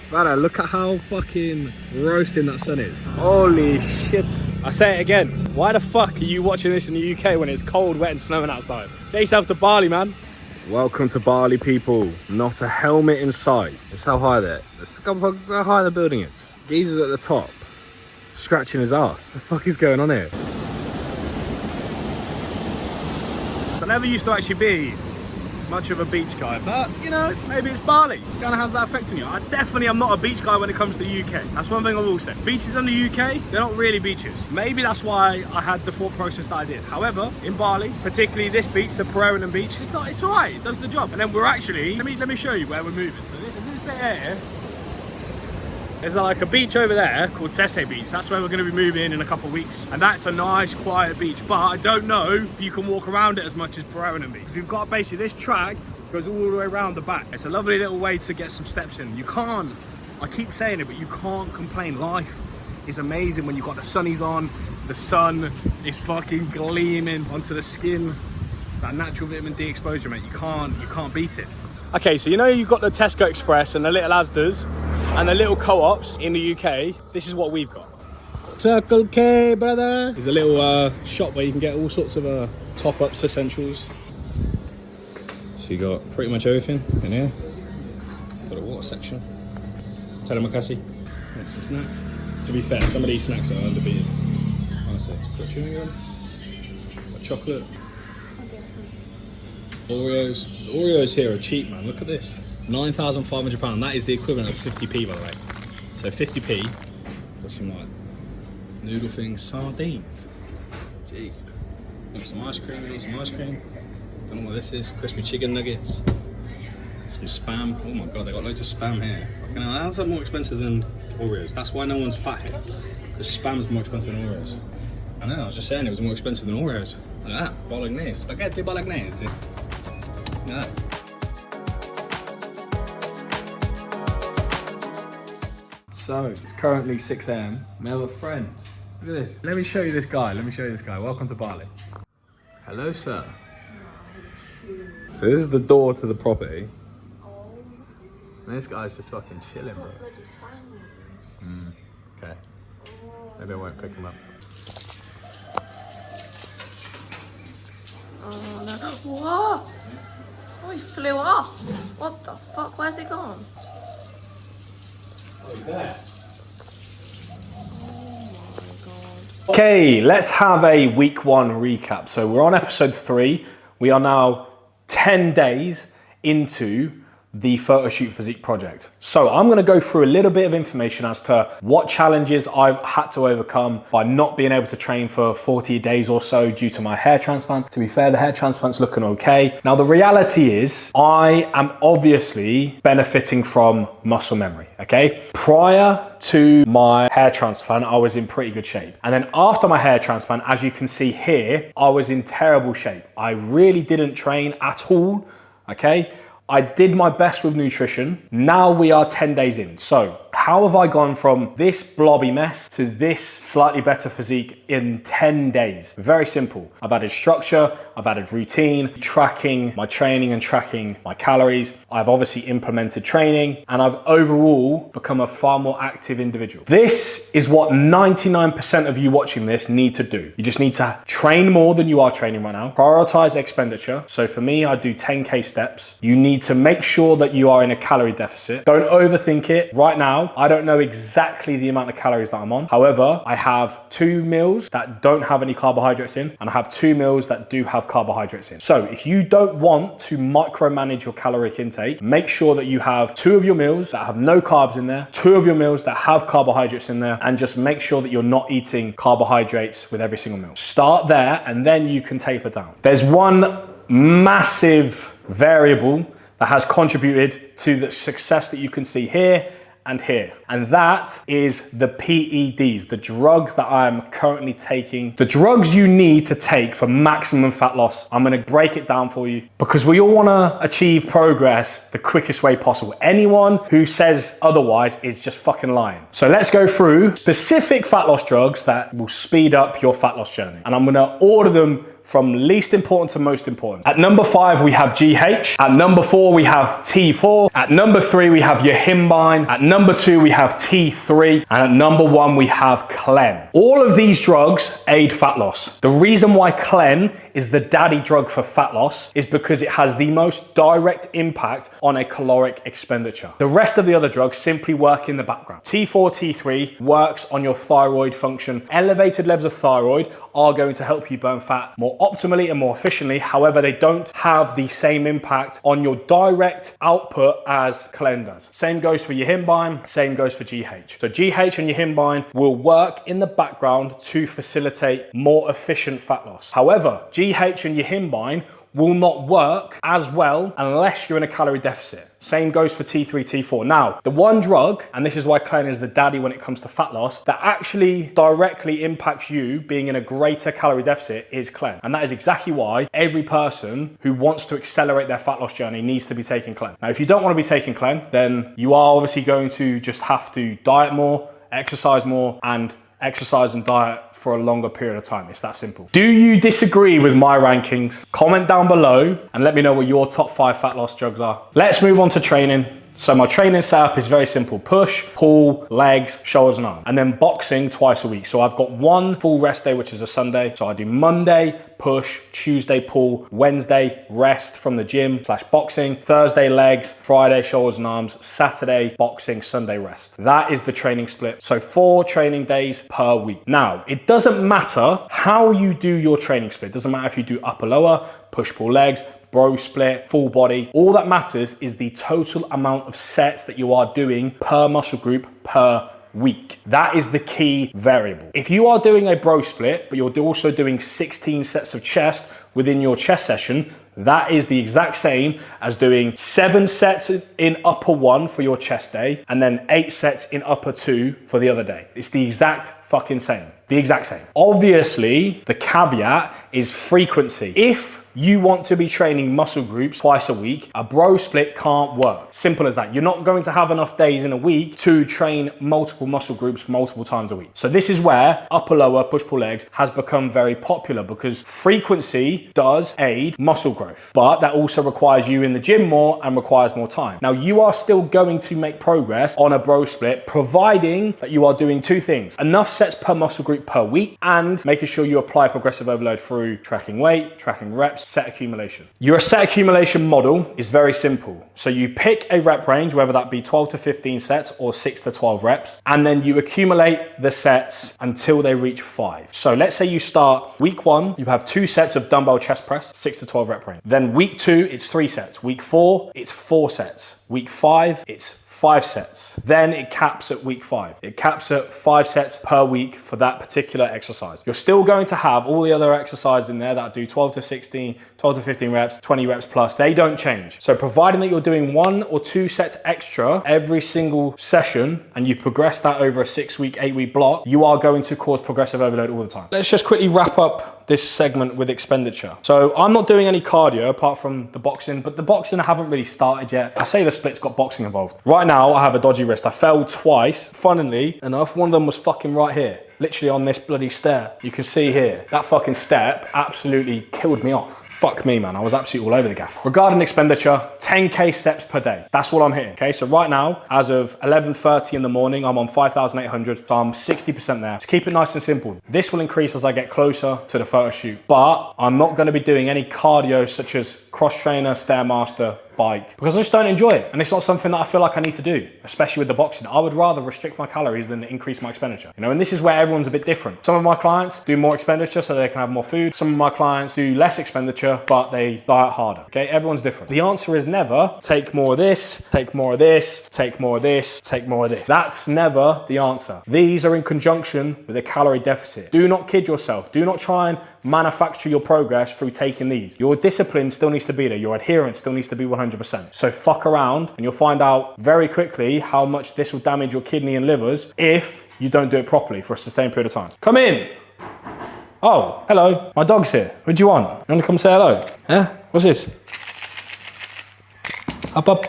Brother, look at how fucking roasting that sun is. Holy shit. I say it again. Why the fuck are you watching this in the UK when it's cold, wet and snowing outside? Get yourself to Bali, man. Welcome to Bali, people. Not a helmet in sight. It's so high there. Let's look how high the building is. Geezer's at the top, scratching his ass. What the fuck is going on here? I never used to actually be much of a beach guy, but you know, maybe it's Bali. Kind of how's that affecting you? I definitely am not a beach guy when it comes to the UK. That's one thing I will say. Beaches in the UK, they're not really beaches. Maybe that's why I had the thought process that I did. However, in Bali, particularly this beach, the Perairan beach, it's all right. It does the job. And then we're actually, let me show you where we're moving. So this bit here. There's like a beach over there called Sese Beach. That's where we're going to be moving in a couple of weeks. And that's a nice, quiet beach. But I don't know if you can walk around it as much as Perairan Beach. Because we've got basically this track goes all the way around the back. It's a lovely little way to get some steps in. You can't, I keep saying it, but you can't complain. Life is amazing when you've got the sunnies on. The sun is fucking gleaming onto the skin. That natural vitamin D exposure, mate. You can't beat it. Okay, so you know you've got the Tesco Express and the little Asda's and the little co-ops in the UK. This is what we've got. Circle K, brother. There's a little shop where you can get all sorts of top-ups, essentials. So you got pretty much everything in here. Got a water section. Terima kasih. Got some snacks. To be fair, some of these snacks are undefeated. Honestly, got chewing gum, got chocolate. Oreos. The Oreos here are cheap, man. Look at this. £9,500. That is the equivalent of 50p, by the way. So 50p for some like noodle things, sardines. Jeez. Want some ice cream? You want some ice cream? Don't know what this is. Crispy chicken nuggets. Some spam. Oh my god, they got loads of spam here. Fucking hell, how's that more expensive than Oreos? That's why no one's fat here. Because spam's more expensive than Oreos. I know, I was just saying it was more expensive than Oreos. Look at that. Bolognese. Spaghetti bolognese. No. So it's currently 6 AM. We have a friend. Look at this. Let me show you this guy. Welcome to Bali. Hello, sir. So this is the door to the property. And this guy's just fucking chilling, bro. Okay. Maybe I won't pick him up. Oh no. What? Oh, he flew off. What the fuck? Where's he gone? Oh, he's there. Okay, let's have a week 1 recap. So we're on episode 3. We are now 10 days into the Photoshoot Physique Project. So I'm gonna go through a little bit of information as to what challenges I've had to overcome by not being able to train for 40 days or so due to my hair transplant. To be fair, the hair transplant's looking okay. Now the reality is I am obviously benefiting from muscle memory, okay? Prior to my hair transplant, I was in pretty good shape. And then after my hair transplant, as you can see here, I was in terrible shape. I really didn't train at all, okay? I did my best with nutrition. Now we are 10 days in. So how have I gone from this blobby mess to this slightly better physique in 10 days? Very simple. I've added structure, I've added routine, tracking my training and tracking my calories. I've obviously implemented training and I've overall become a far more active individual. This is what 99% of you watching this need to do. You just need to train more than you are training right now. Prioritize expenditure. So for me, I do 10K steps. You need to make sure that you are in a calorie deficit. Don't overthink it. Right now, I don't know exactly the amount of calories that I'm on. However, I have 2 meals that don't have any carbohydrates in, and I have 2 meals that do have carbohydrates in. So if you don't want to micromanage your caloric intake, make sure that you have 2 of your meals that have no carbs in there, 2 of your meals that have carbohydrates in there, and just make sure that you're not eating carbohydrates with every single meal. Start there, and then you can taper down. There's one massive variable that has contributed to the success that you can see here and here. And that is the PEDs, the drugs that I'm currently taking, the drugs you need to take for maximum fat loss. I'm gonna break it down for you because we all wanna achieve progress the quickest way possible. Anyone who says otherwise is just fucking lying. So let's go through specific fat loss drugs that will speed up your fat loss journey. And I'm gonna order them from least important to most important. At number 5, we have GH. At number 4, we have T4. At number 3, we have yohimbine. At number 2, we have T3. And at number 1, we have Clen. All of these drugs aid fat loss. The reason why Clen is the daddy drug for fat loss is because it has the most direct impact on a caloric expenditure. The rest of the other drugs simply work in the background. T4, T3 works on your thyroid function. Elevated levels of thyroid are going to help you burn fat more optimally and more efficiently. However, they don't have the same impact on your direct output as Clen does. Same goes for yohimbine, same goes for GH. So GH and yohimbine will work in the background to facilitate more efficient fat loss. However, GH and yohimbine will not work as well unless you're in a calorie deficit. Same goes for T3, T4. Now, the one drug, and this is why Clen is the daddy when it comes to fat loss, that actually directly impacts you being in a greater calorie deficit is Clen. And that is exactly why every person who wants to accelerate their fat loss journey needs to be taking Clen. Now, if you don't want to be taking Clen, then you are obviously going to just have to diet more, exercise more, and exercise and diet for a longer period of time. It's that simple. Do you disagree with my rankings? Comment down below and let me know what your top 5 fat loss drugs are. Let's move on to training. So my training setup is very simple. Push, pull, legs, shoulders and arms. And then boxing twice a week. So I've got one full rest day, which is a Sunday. So I do Monday, push, Tuesday, pull, Wednesday, rest from the gym / boxing, Thursday, legs, Friday, shoulders and arms, Saturday, boxing, Sunday, rest. That is the training split. So 4 training days per week. Now, it doesn't matter how you do your training split. It doesn't matter if you do upper, lower, push, pull, legs, bro split, full body. All that matters is the total amount of sets that you are doing per muscle group per week. That is the key variable. If you are doing a bro split, but you're also doing 16 sets of chest within your chest session, that is the exact same as doing 7 sets in upper 1 for your chest day and then 8 sets in upper 2 for the other day. It's the exact fucking same. The exact same. Obviously, the caveat is frequency. If you want to be training muscle groups twice a week, a bro split can't work. Simple as that. You're not going to have enough days in a week to train multiple muscle groups multiple times a week. So this is where upper, lower, push, pull, legs has become very popular because frequency does aid muscle growth, but that also requires you in the gym more and requires more time. Now you are still going to make progress on a bro split, providing that you are doing 2 things: enough sets per muscle group per week and making sure you apply progressive overload through tracking weight, tracking reps, set accumulation. Your set accumulation model is very simple. So you pick a rep range, whether that be 12 to 15 sets or 6 to 12 reps, and then you accumulate the sets until they reach 5. So let's say you start week 1, you have 2 sets of dumbbell chest press, 6 to 12 rep range. Then week 2, it's 3 sets. Week 4, it's 4 sets. Week 5, it's 5 sets. Then it caps at week 5. It caps at 5 sets per week for that particular exercise. You're still going to have all the other exercises in there that do 12 to 16, 12 to 15 reps, 20 reps plus. They don't change. So providing that you're doing 1 or 2 sets extra every single session and you progress that over a 6-week, 8-week block, you are going to cause progressive overload all the time. Let's just quickly wrap up this segment with expenditure. So I'm not doing any cardio apart from the boxing, but the boxing I haven't really started yet. I say the split's got boxing involved. Right now I have a dodgy wrist. I fell twice. Funnily enough, one of them was fucking right here. Literally on this bloody stair. You can see here, that fucking step absolutely killed me off. Fuck me, man. I was absolutely all over the gaff. Regarding expenditure, 10K steps per day. That's what I'm hitting, okay? So right now, as of 11:30 in the morning, I'm on 5,800, so I'm 60% there. To keep it nice and simple, this will increase as I get closer to the photo shoot, but I'm not gonna be doing any cardio such as cross trainer, Stairmaster, bike, because I just don't enjoy it. And it's not something that I feel like I need to do, especially with the boxing. I would rather restrict my calories than increase my expenditure. You know, and this is where everyone's a bit different. Some of my clients do more expenditure so they can have more food. Some of my clients do less expenditure, but they diet harder. Okay, everyone's different. The answer is never take more of this, take more of this, take more of this, take more of this. That's never the answer. These are in conjunction with a calorie deficit. Do not kid yourself. Do not try and manufacture your progress through taking these. Your discipline still needs to be there. Your adherence still needs to be 100%. So fuck around and you'll find out very quickly how much this will damage your kidney and livers if you don't do it properly for a sustained period of time. Come in. Oh, hello. My dog's here. What do you want? You want to come say hello? Yeah? What's this? Up, up.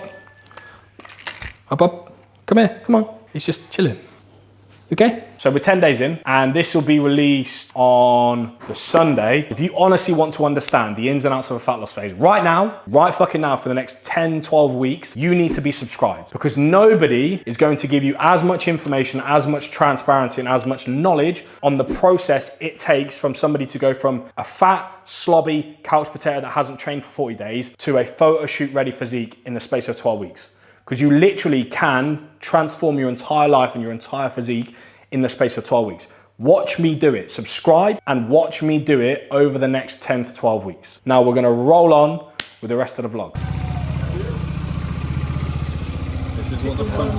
Up, up. Come here. Come on. He's just chilling. Okay, so we're 10 days in, and this will be released on the Sunday. If you honestly want to understand the ins and outs of a fat loss phase right now, right fucking now for the next 10, 12 weeks, you need to be subscribed, because nobody is going to give you as much information, as much transparency, and as much knowledge on the process it takes from somebody to go from a fat, slobby couch potato that hasn't trained for 40 days to a photo shoot ready physique in the space of 12 weeks. Because you literally can transform your entire life and your entire physique in the space of 12 weeks. Watch me do it. Subscribe and watch me do it over the next 10 to 12 weeks. Now we're gonna roll on with the rest of the vlog. This is what the fun.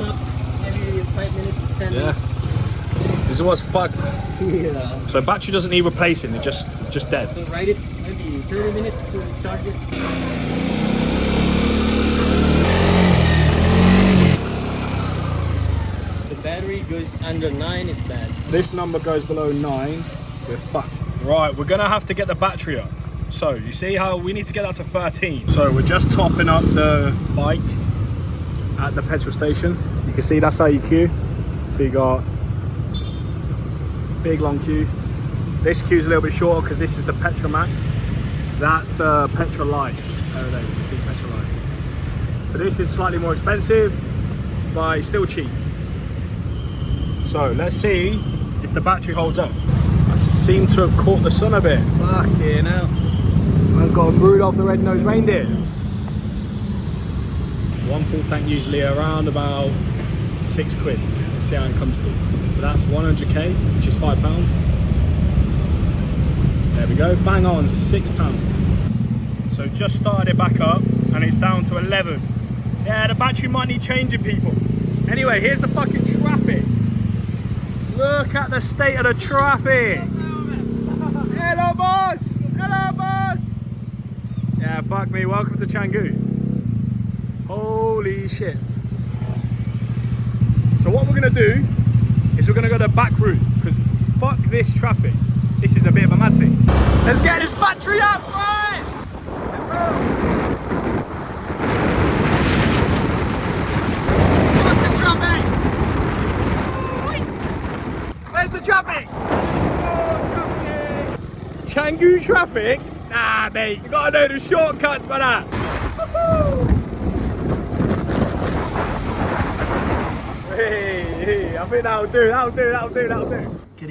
Maybe 5 minutes, 10 minutes. Yeah. This is what's fucked. Yeah. So battery doesn't need replacing, it's just dead. So ride it maybe 30 minutes to charge it. Battery goes under 9 is bad. This number goes below 9, we're fucked. Right, we're gonna have to get the battery up. So you see how we need to get that to 13. So we're just topping up the bike at the petrol station. You can see that's how you queue. So you got big long queue. This queue's a little bit shorter because this is the Petrol Max. That's the Petrol Light. Over there, you can see Petrol Light. So this is slightly more expensive, but it's still cheap. So let's see if the battery holds up. I seem to have caught the sun a bit. Fucking hell. Man's got a Rudolph the Red-Nosed Reindeer. One full tank usually around about £6. Let's see how it comes to. So that's 100k, which is £5. There we go, bang on, £6. So just started it back up and it's down to 11. Yeah, the battery might need changing, people. Anyway, here's the fucking traffic. Look at the state of the traffic. Hello, boss. Hello, boss. Yeah, fuck me. Welcome to Canggu. Holy shit. So what we're going to do is we're going to go the back route, because fuck this traffic. This is a bit of a mad thing. Let's get this battery up, right? Let's go. Fuck the traffic. Where's the traffic? Oh, traffic! Canggu traffic? Nah, mate, you gotta know the shortcuts for that. Hey, I think that'll do. Get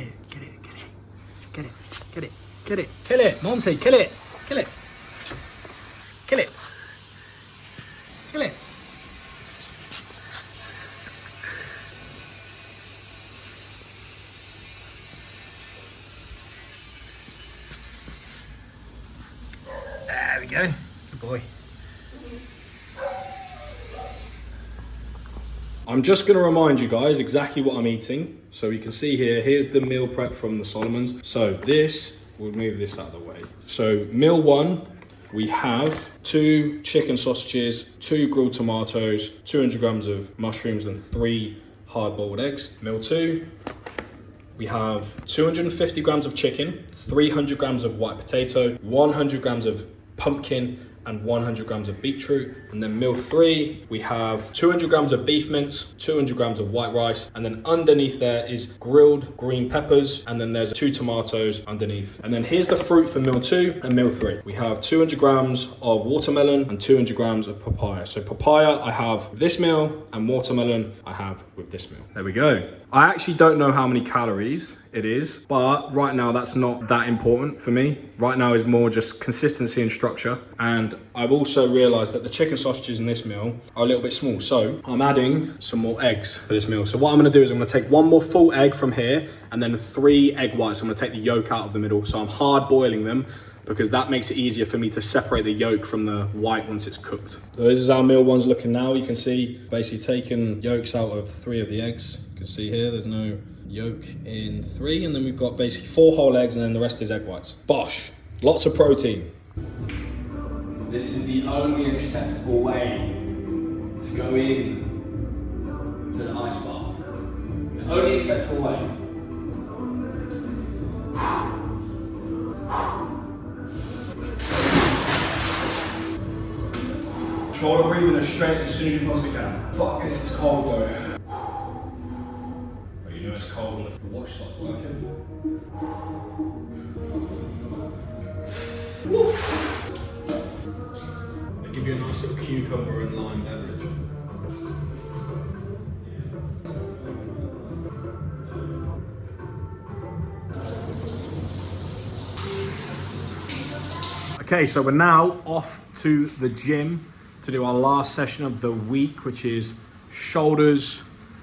it. Kill it, Monty, kill it. Kill it. There we go. Good boy. I'm just going to remind you guys exactly what I'm eating. So you can see here, here's the meal prep from the Solomons. So this, we'll move this out of the way. So meal 1, we have 2 chicken sausages, 2 grilled tomatoes, 200 grams of mushrooms and 3 hard-boiled eggs. Meal 2, we have 250 grams of chicken, 300 grams of white potato, 100 grams of pumpkin, and 100 grams of beetroot. And then meal 3, we have 200 grams of beef mince, 200 grams of white rice, and then underneath there is grilled green peppers, and then there's 2 tomatoes underneath. And then here's the fruit for meal 2 and meal 3. We have 200 grams of watermelon and 200 grams of papaya. So papaya I have with this meal, and watermelon I have with this meal. There we go. I actually don't know how many calories it is, but right now that's not that important for me. Right now is more just consistency and structure. And I've also realized that the chicken sausages in this meal are a little bit small, so I'm adding some more eggs for this meal. So what I'm going to do is I'm going to take 1 more full egg from here and then 3 egg whites. I'm going to take the yolk out of the middle, so I'm hard boiling them because that makes it easier for me to separate the yolk from the white once it's cooked. So this is how meal 1's looking now. You can see basically taking yolks out of 3 of the eggs. You can see here there's no yolk in 3, and then we've got basically 4 whole eggs, and then the rest is egg whites. Bosh, lots of protein. This is the only acceptable way to go in to the ice bath. The only acceptable way. Try to breathe in as straight as soon as you possibly can. Fuck, this is cold though. You know it's cold when the watch stops working. They give you a nice little cucumber and lime beverage. Okay, so we're now off to the gym to do our last session of the week, which is shoulders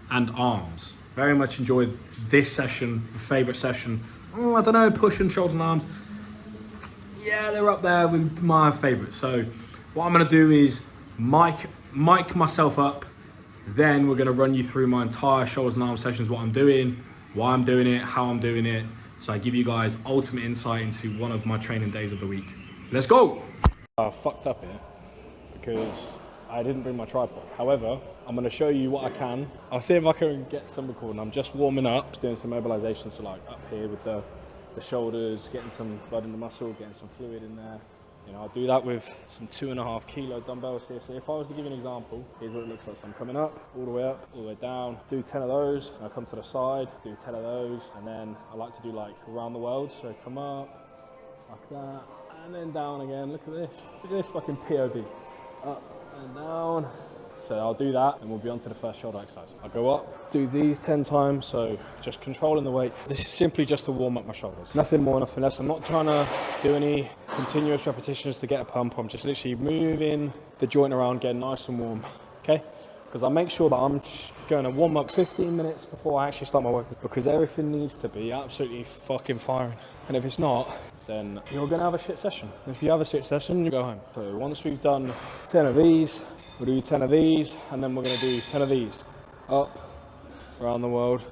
and arms. Very much enjoyed this session, favorite session. I don't know, pushing shoulders and arms. Yeah, they're up there with my favorites. So what I'm gonna do is mic myself up, then we're gonna run you through my entire shoulders and arm sessions, what I'm doing, why I'm doing it, how I'm doing it. So I give you guys ultimate insight into one of my training days of the week. Let's go! I fucked up here because I didn't bring my tripod. However, I'm gonna show you what I can. I'll see if I can get some recording. I'm just warming up, just doing some mobilization. So like up here with the shoulders, getting some blood in the muscle, getting some fluid in there. You know, I'll do that with some 2.5 kilo dumbbells here. So if I was to give you an example, here's what it looks like. So I'm coming up, all the way down, do 10 of those, and I come to the side, do 10 of those, and then I like to do like around the world. So come up, like that, and then down again. Look at this fucking POV. Up and down. So I'll do that and we'll be on to the first shoulder exercise. I'll go up, do these 10 times, so just controlling the weight. This is simply just to warm up my shoulders. Nothing more, nothing less. I'm not trying to do any continuous repetitions to get a pump. I'm just literally moving the joint around, getting nice and warm, okay? Because I make sure that I'm going to warm up 15 minutes before I actually start my workout, because everything needs to be absolutely fucking firing. And if it's not, then you're going to have a shit session. If you have a shit session, you go home. So once we've done 10 of these, we'll do 10 of these, and then we're going to do 10 of these. Up, around the world.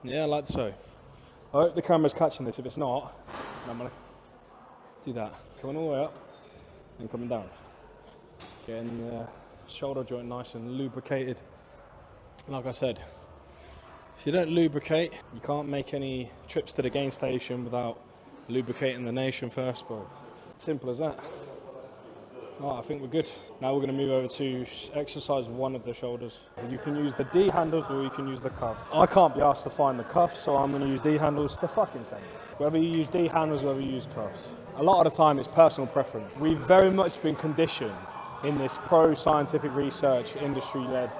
Yeah, like so. I hope the camera's catching this. If it's not, then I'm going to do that. Coming all the way up and coming down. Getting the shoulder joint nice and lubricated. Like I said, if you don't lubricate, you can't make any trips to the gain station without lubricating the nation first, bro. Simple as that. Right, I think we're good. Now we're going to move over to exercise one of the shoulders. You can use the D handles or you can use the cuffs. I can't be asked to find the cuffs, so I'm going to use D handles. They're fucking same. Whether you use D handles, whether you use cuffs. A lot of the time it's personal preference. We've very much been conditioned in this pro-scientific research, industry-led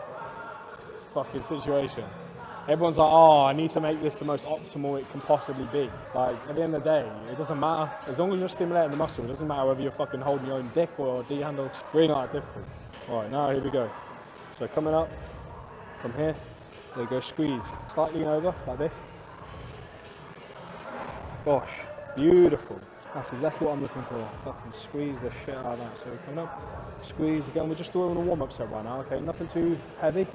fucking situation. Everyone's like, oh, I need to make this the most optimal it can possibly be. Like, at the end of the day, it doesn't matter. As long as you're stimulating the muscle, it doesn't matter whether you're fucking holding your own dick or a D handle. It's really not that difficult. All right, now here we go. So coming up from here, there you go, squeeze. Slightly over, like this. Gosh, beautiful. That's exactly what I'm looking for. Fucking squeeze the shit out of that. So coming up, squeeze again. We're just doing a warm-up set right now, okay? Nothing too heavy.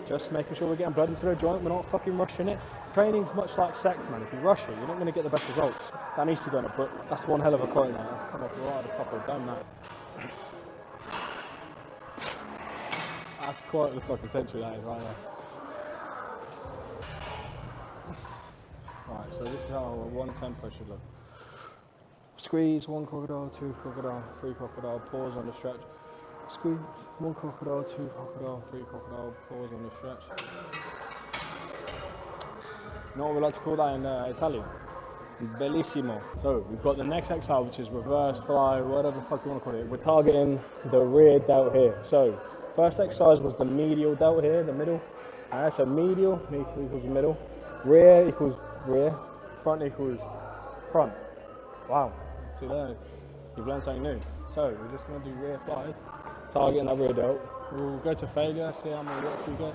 Just making sure we're getting blood into the joint, we're not fucking rushing it. Training's much like sex, man. If you rush it, you're not going to get the best results. That needs to go in a book. That's one hell of a quote now. That's come off right at the top of the dome now. That's quite the fucking century, that is, right there. Right, so this is how a 1 tempo should look. Squeeze, 1 crocodile, 2 crocodile, 3 crocodile, pause on the stretch. Squeeze, 1 crocodile, 2 crocodile, 3 crocodile, pause on the stretch. You know what we like to call that in Italian? Bellissimo. So we've got the next exercise, which is reverse fly, whatever the fuck you want to call it. We're targeting the rear delt here. So first exercise was the medial delt here, the middle. So medial equals middle, rear equals rear, front equals front. Wow, see there, you've learned something new. So we're just going to do rear flies. Target that rear delt. We'll go to failure, see how many reps we get.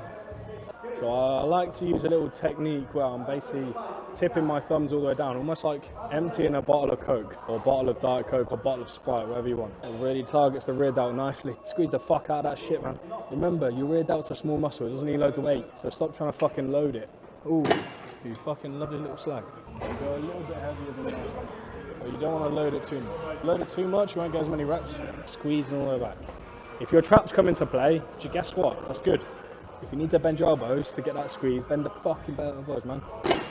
So I like to use a little technique where I'm basically tipping my thumbs all the way down, almost like emptying a bottle of Coke, or a bottle of Diet Coke, or a bottle of Sprite, whatever you want. It really targets the rear delt nicely. Squeeze the fuck out of that shit, man. Remember, your rear delt's a small muscle, it doesn't need loads of weight, so stop trying to fucking load it. Ooh, you fucking lovely little slag. You go a little bit heavier than that. But you don't want to load it too much. Load it too much, you won't get as many reps. Squeezing all the way back. If your traps come into play, guess what? That's good. If you need to bend your elbows to get that squeeze, bend the fucking elbows, man.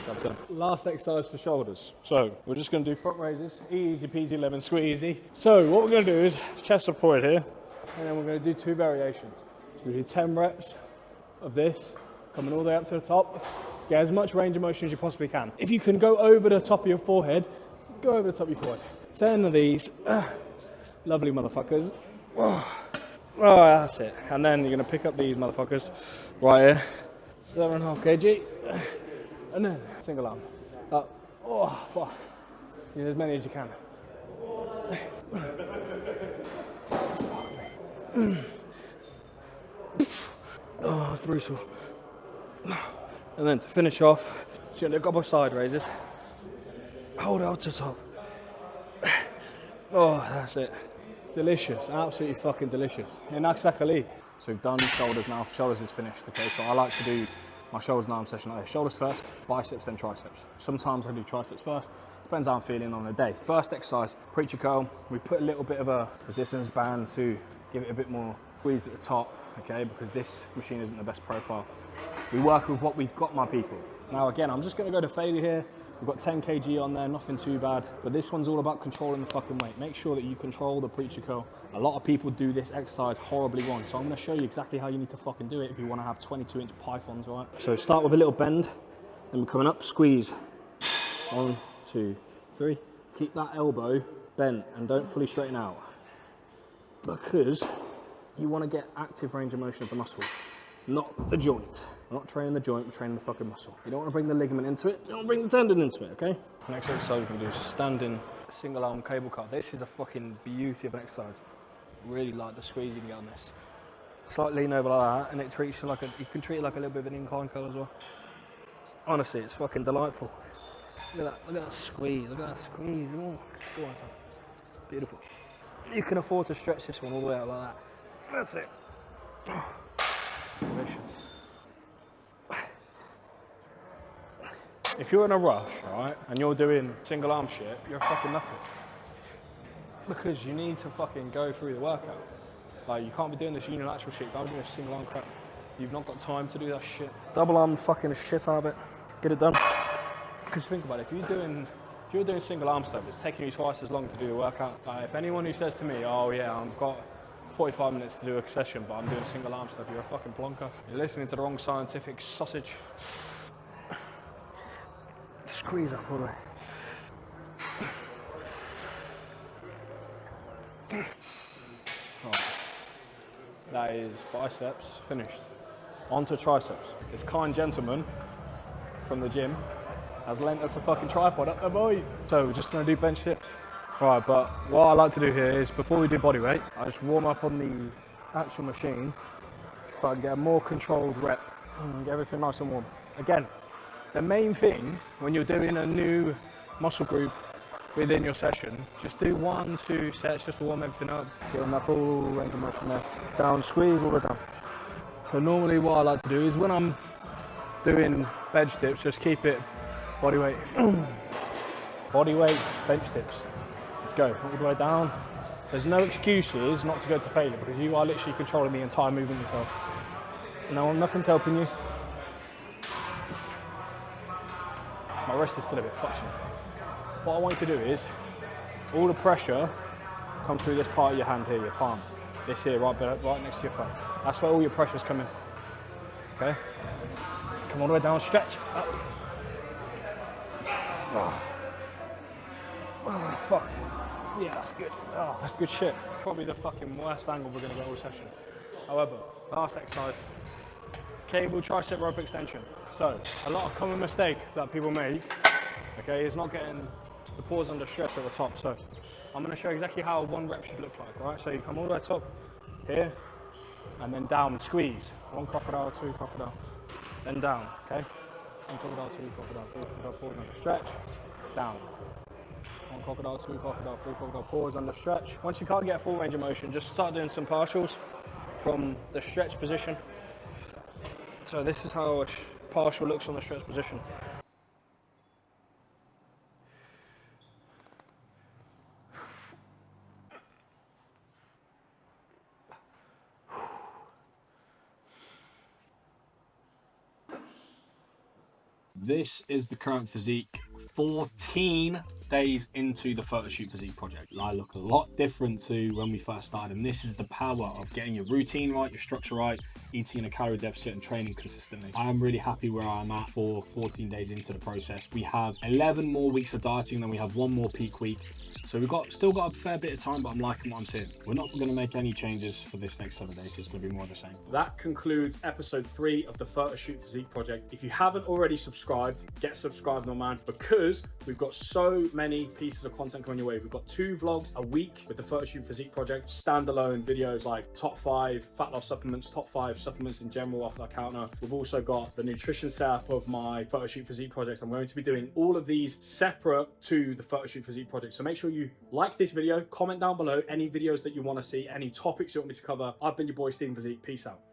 That's done. Last exercise for shoulders. So we're just going to do front raises. Easy peasy lemon squeezy. So what we're going to do is chest supported here, and then we're going to do 2 variations. So we do 10 reps of this, coming all the way up to the top. Get as much range of motion as you possibly can. If you can go over the top of your forehead, go over the top of your forehead. 10 of these, lovely motherfuckers. Oh, that's it. And then you're gonna pick up these motherfuckers right here. 7.5 kg. And then single arm. Up. Oh, fuck. Use as many as you can. Oh, it's brutal. And then to finish off, you're gonna do a couple of side raises. Hold it up to the top. Oh, that's it. Delicious, absolutely fucking delicious. Inaksakali. So we've done shoulders now. Shoulders is finished. Okay, so I like to do my shoulders and arm session like this. Shoulders first, biceps, then triceps. Sometimes I do triceps first. Depends how I'm feeling on the day. First exercise, preacher curl. We put a little bit of a resistance band to give it a bit more squeeze at the top, okay, because this machine isn't the best profile. We work with what we've got, my people. Now again, I'm just gonna go to failure here. We've got 10 kg on there, nothing too bad, but this one's all about controlling the fucking weight. Make sure that you control the preacher curl. A lot of people do this exercise horribly wrong, so I'm gonna show you exactly how you need to fucking do it if you wanna have 22-inch pythons, right? So start with a little bend, then we're coming up, squeeze. 1, 2, 3. Keep that elbow bent and don't fully straighten out, because you wanna get active range of motion of the muscle, not the joint. We're not training the joint, we're training the fucking muscle. You don't want to bring the ligament into it, you don't want to bring the tendon into it, okay? Next exercise we can do is standing single arm cable car. This is a fucking beauty of an exercise. Really like the squeeze you can get on this. Slight lean over like that, and it treats you like a, you can treat it like a little bit of an incline curl as well. Honestly, it's fucking delightful. Look at that squeeze, look at that squeeze. Oh, beautiful. You can afford to stretch this one all the way out like that. That's it. Delicious. If you're in a rush, right, and you're doing single arm shit, you're a fucking knuckle. Because you need to fucking go through the workout. Like, you can't be doing this unilateral shit, you can't be doing this single arm crap. You've not got time to do that shit. Double arm the fucking shit out of it. Get it done. Because think about it, if you're doing single arm stuff, it's taking you twice as long to do the workout. If anyone who says to me, oh yeah, I've got 45 minutes to do a session, but I'm doing single arm stuff, you're a fucking plonker. You're listening to the wrong scientific sausage. Squeeze up all the way. Right. That is biceps finished. On to triceps. This kind gentleman from the gym has lent us a fucking tripod up there, boys. So we're just gonna do bench dips. Right, but what I like to do here is before we do body weight, I just warm up on the actual machine so I can get a more controlled rep and get everything nice and warm. Again, the main thing when you're doing a new muscle group within your session, just do 1, 2 sets just to warm everything up. Get on that full range of motion there. Down, squeeze all the way down. So normally what I like to do is when I'm doing bench dips, just keep it body weight. Body weight, bench dips. Let's go, all the way down. There's no excuses not to go to failure because you are literally controlling the entire movement yourself. No, nothing's helping you. My wrist is still a bit fucked. What I want you to do is, all the pressure comes through this part of your hand here, your palm. This here, right next to your thumb. That's where all your pressure's coming. Okay? Come all the way down, stretch, up. Oh, fuck. Yeah, that's good. Oh, that's good shit. Probably the fucking worst angle we're gonna get all session. However, last exercise, cable tricep rope extension. So, a lot of common mistake that people make, okay, is not getting the pause under stress at the top. So, I'm gonna show you exactly how 1 rep should look like, right? So you come all the way top, here, and then down, squeeze. 1 crocodile, 2 crocodile, then down, okay? 1 crocodile, 2 crocodile, 3 crocodile, pause under stretch, down. 1 crocodile, 2 crocodile, 3 crocodile, pause under stretch. Once you can't get a full range of motion, just start doing some partials from the stretch position. So this is how a partial looks from the stretch position. This is the current physique 14 days into the Photoshoot Physique project. I look a lot different to when we first started, and this is the power of getting your routine right, your structure right, eating in a calorie deficit and training consistently. I am really happy where I'm at for 14 days into the process. We have 11 more weeks of dieting, then we have one more peak week. So we've still got a fair bit of time, but I'm liking what I'm seeing. We're not going to make any changes for this next 7 days, so it's going to be more of the same. That concludes episode 3 of the Photoshoot Physique project. If you haven't already subscribed, get subscribed, my man, because we've got so many pieces of content coming your way. We've got 2 vlogs a week with the Photoshoot Physique project, standalone videos like top 5 fat loss supplements, top 5 supplements in general off the counter. We've also got the nutrition setup of my Photoshoot Physique project. I'm going to be doing all of these separate to the Photoshoot Physique project. So make sure you like this video, comment down below any videos that you want to see, any topics you want me to cover. I've been your boy, Steven Physique. Peace out.